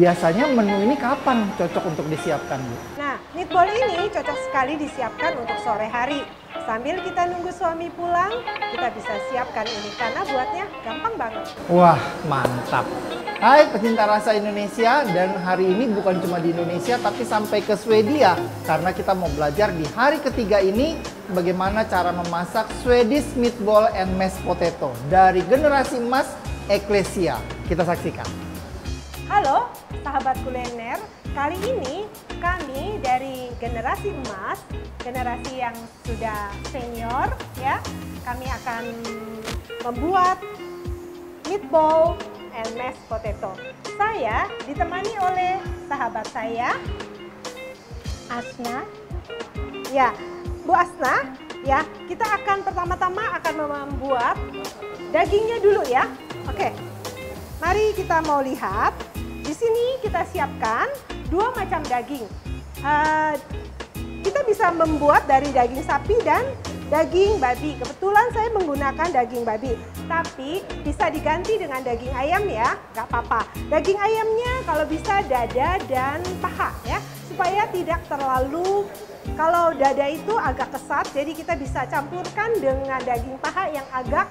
biasanya menu ini kapan cocok untuk disiapkan, Bu? Nah, meatball ini cocok sekali disiapkan untuk sore hari. Sambil kita nunggu suami pulang, kita bisa siapkan ini karena buatnya gampang banget. Wah, mantap. Hai pecinta rasa Indonesia, dan hari ini bukan cuma di Indonesia tapi sampai ke Swedia karena kita mau belajar di hari ketiga ini bagaimana cara memasak Swedish meatball and mashed potato dari generasi emas Eklesia. Kita saksikan. Halo sahabat kuliner, kali ini kami dari generasi emas, generasi yang sudah senior ya, kami akan membuat meatball and mashed potato. Saya ditemani oleh sahabat saya, Asna. Ya, Bu Asna, ya, kita akan pertama-tama akan membuat dagingnya dulu ya. Oke, mari kita mau lihat. Di sini kita siapkan 2 macam daging. Kita bisa membuat dari daging sapi dan daging babi. Kebetulan saya menggunakan daging babi, tapi bisa diganti dengan daging ayam ya, nggak apa-apa. Daging ayamnya kalau bisa dada dan paha ya, supaya tidak terlalu, kalau dada itu agak kesat, jadi kita bisa campurkan dengan daging paha yang agak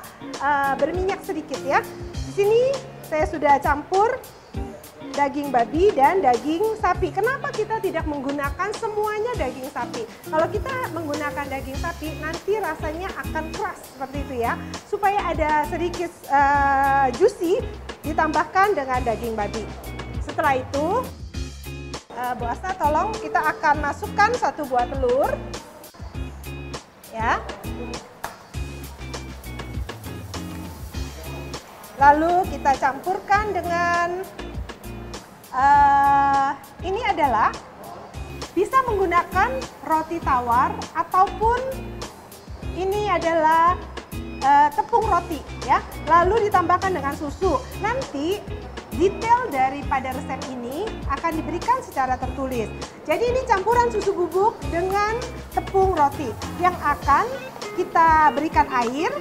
berminyak sedikit ya. Di sini saya sudah campur daging babi dan daging sapi. Kenapa kita tidak menggunakan semuanya daging sapi? Kalau kita menggunakan daging sapi, nanti rasanya akan keras seperti itu ya. Supaya ada sedikit juicy, ditambahkan dengan daging babi. Setelah itu, Bu Asna tolong kita akan masukkan 1 buah telur. Ya. Lalu kita campurkan dengan ini adalah bisa menggunakan roti tawar ataupun ini adalah tepung roti ya. Lalu ditambahkan dengan susu. Nanti detail daripada resep ini akan diberikan secara tertulis. Jadi ini campuran susu bubuk dengan tepung roti yang akan kita berikan air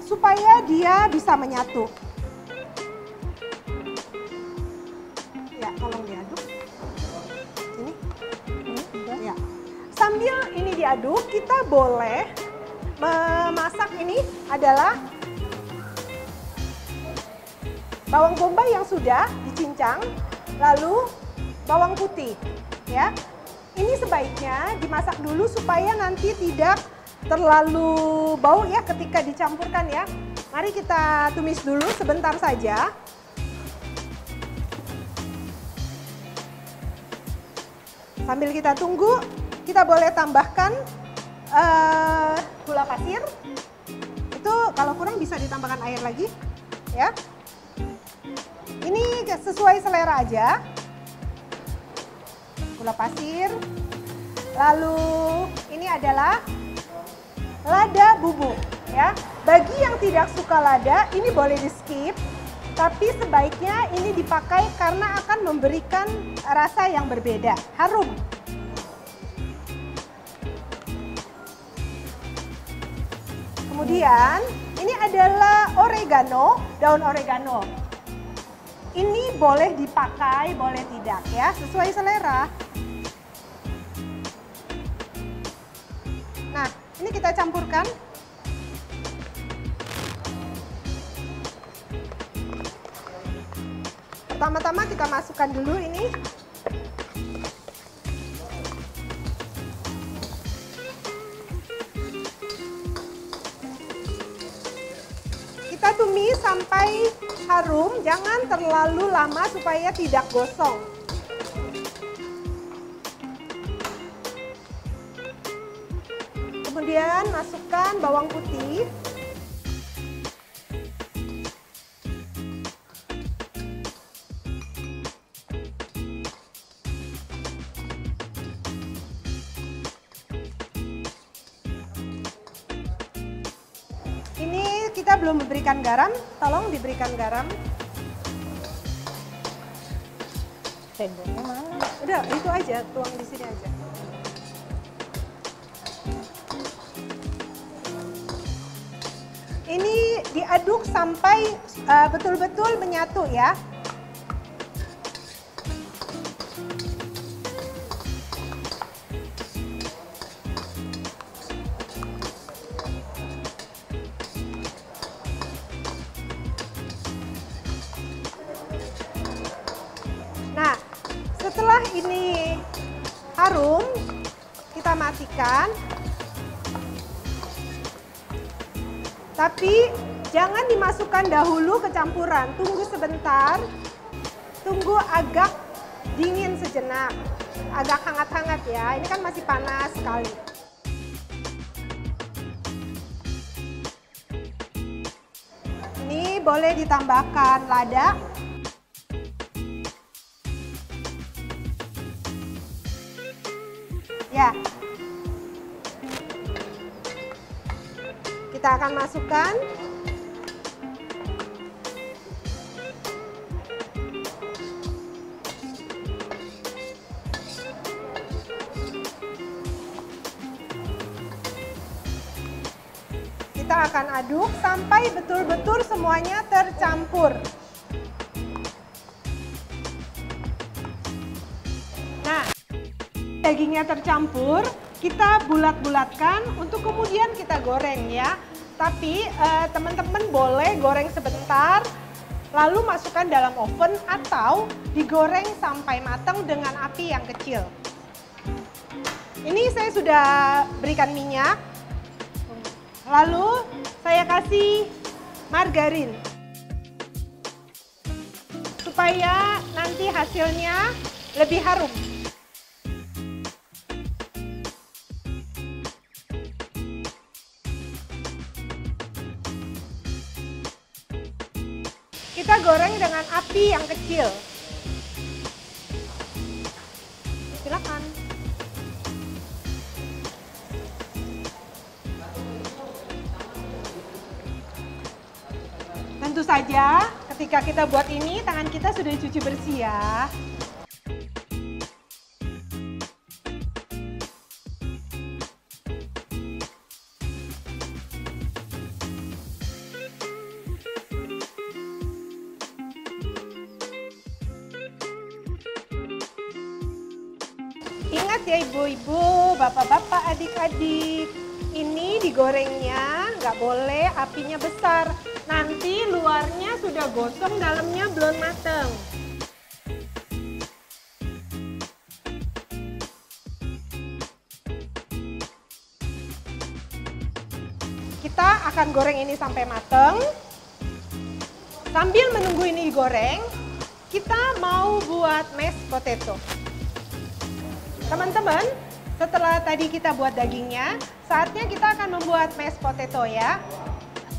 supaya dia bisa menyatu. Tolong diaduk. Ini. Ya. Sambil ini diaduk, kita boleh memasak ini adalah bawang bombay yang sudah dicincang, lalu bawang putih, ya. Ini sebaiknya dimasak dulu supaya nanti tidak terlalu bau ya ketika dicampurkan ya. Mari kita tumis dulu sebentar saja. Sambil kita tunggu, kita boleh tambahkan gula pasir. Itu kalau kurang bisa ditambahkan air lagi, ya. Ini sesuai selera aja. Gula pasir. Lalu ini adalah lada bubuk, ya. Bagi yang tidak suka lada, ini boleh di skip. Tapi sebaiknya ini dipakai karena akan memberikan rasa yang berbeda, harum. Kemudian ini adalah oregano, daun oregano. Ini boleh dipakai, boleh tidak ya, sesuai selera. Nah, ini kita campurkan. Pertama-tama kita masukkan dulu ini. Kita tumis sampai harum, jangan terlalu lama supaya tidak gosong. Kemudian masukkan bawang putih. Ini kita belum memberikan garam, tolong diberikan garam. Sendoknya mana? Udah, itu aja, tuang di sini aja. Ini diaduk sampai betul-betul menyatu ya. harum, kita matikan. Tapi jangan dimasukkan dahulu ke campuran. Tunggu sebentar. Tunggu agak dingin sejenak. Agak hangat-hangat ya. Ini kan masih panas sekali. Ini boleh ditambahkan lada. Ya. Kita akan masukkan kita akan aduk sampai betul-betul semuanya tercampur. Nah, dagingnya tercampur, kita bulat-bulatkan untuk kemudian kita goreng ya. Tapi teman-teman boleh goreng sebentar, lalu masukkan dalam oven atau digoreng sampai matang dengan api yang kecil. Ini saya sudah berikan minyak, lalu saya kasih margarin. Supaya nanti hasilnya lebih harum. Kita goreng dengan api yang kecil. Silakan. Tentu saja ketika kita buat ini tangan kita sudah dicuci bersih ya. Ingat ya ibu-ibu, bapak-bapak, adik-adik, ini digorengnya nggak boleh apinya besar. Nanti luarnya sudah gosong, dalamnya belum mateng. Kita akan goreng ini sampai mateng. Sambil menunggu ini digoreng, kita mau buat mashed potato. Teman-teman, setelah tadi kita buat dagingnya, saatnya kita akan membuat mashed potato ya.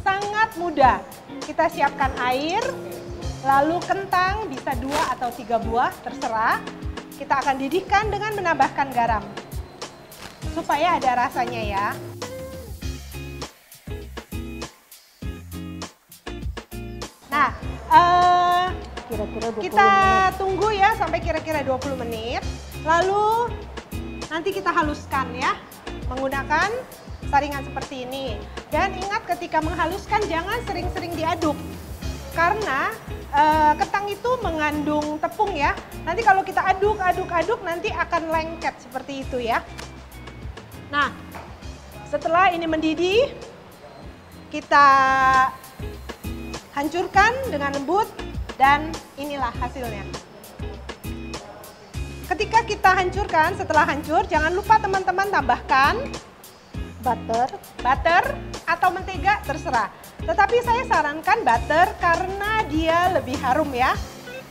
Sangat mudah. Kita siapkan air, lalu kentang bisa 2 atau 3 buah, terserah. Kita akan didihkan dengan menambahkan garam. Supaya ada rasanya ya. Nah, kita tunggu ya sampai kira-kira 20 menit. Lalu nanti kita haluskan ya menggunakan saringan seperti ini. Dan ingat ketika menghaluskan jangan sering-sering diaduk. Karena kentang itu mengandung tepung ya. Nanti kalau kita aduk nanti akan lengket seperti itu ya. Nah, setelah ini mendidih, kita hancurkan dengan lembut dan inilah hasilnya. Ketika kita hancurkan, setelah hancur, jangan lupa teman-teman tambahkan butter atau mentega, terserah. Tetapi saya sarankan butter karena dia lebih harum ya.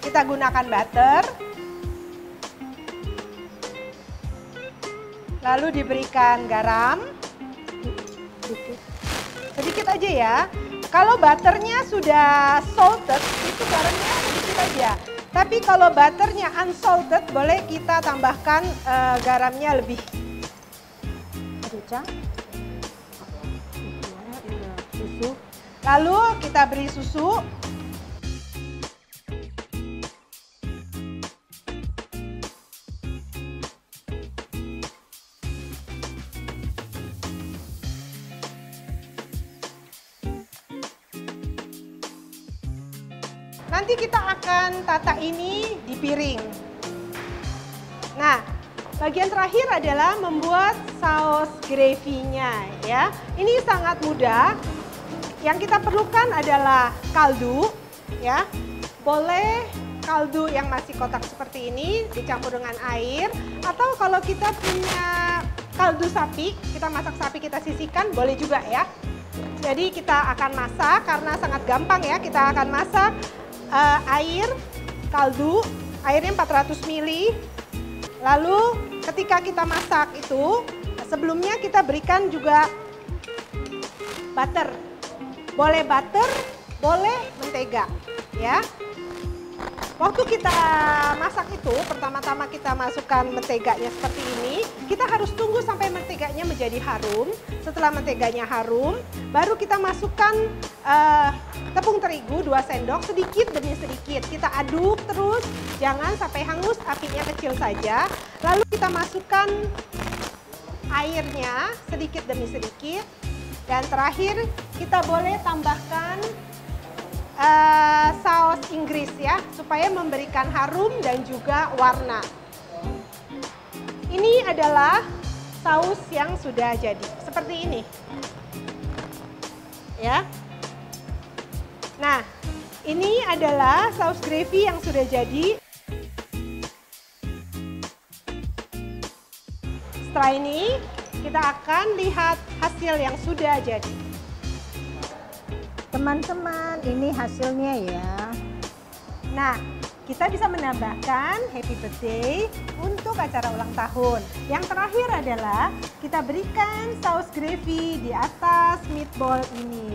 Kita gunakan butter. Lalu diberikan garam. Sedikit aja ya. Kalau butternya sudah salted, itu garamnya sedikit aja. Tapi kalau butternya unsalted, boleh kita tambahkan garamnya lebih. Susu. Lalu kita beri susu. Nanti kita akan tata ini di piring. Nah, bagian terakhir adalah membuat saus gravy-nya ya. Ini sangat mudah. Yang kita perlukan adalah kaldu ya. Boleh kaldu yang masih kotak seperti ini dicampur dengan air, atau kalau kita punya kaldu sapi, kita masak sapi kita sisihkan boleh juga ya. Jadi kita akan masak karena sangat gampang ya. Kita akan masak air kaldu, airnya 400 ml. Lalu ketika kita masak itu, sebelumnya kita berikan juga butter. Boleh butter, boleh mentega ya. Waktu kita masak itu, pertama-tama kita masukkan menteganya seperti ini. Kita harus tunggu sampai menteganya menjadi harum. Setelah menteganya harum, baru kita masukkan tepung terigu 2 sendok, sedikit demi sedikit. Kita aduk terus, jangan sampai hangus, apinya kecil saja. Lalu kita masukkan airnya sedikit demi sedikit. Dan terakhir kita boleh tambahkan saus Inggris ya, supaya memberikan harum dan juga warna. Ini adalah saus yang sudah jadi, seperti ini. Ya. Nah, ini adalah saus gravy yang sudah jadi. Setelah ini, kita akan lihat hasil yang sudah jadi. Teman-teman, ini hasilnya ya. Nah, kita bisa menambahkan happy birthday untuk acara ulang tahun. Yang terakhir adalah kita berikan saus gravy di atas meatball ini.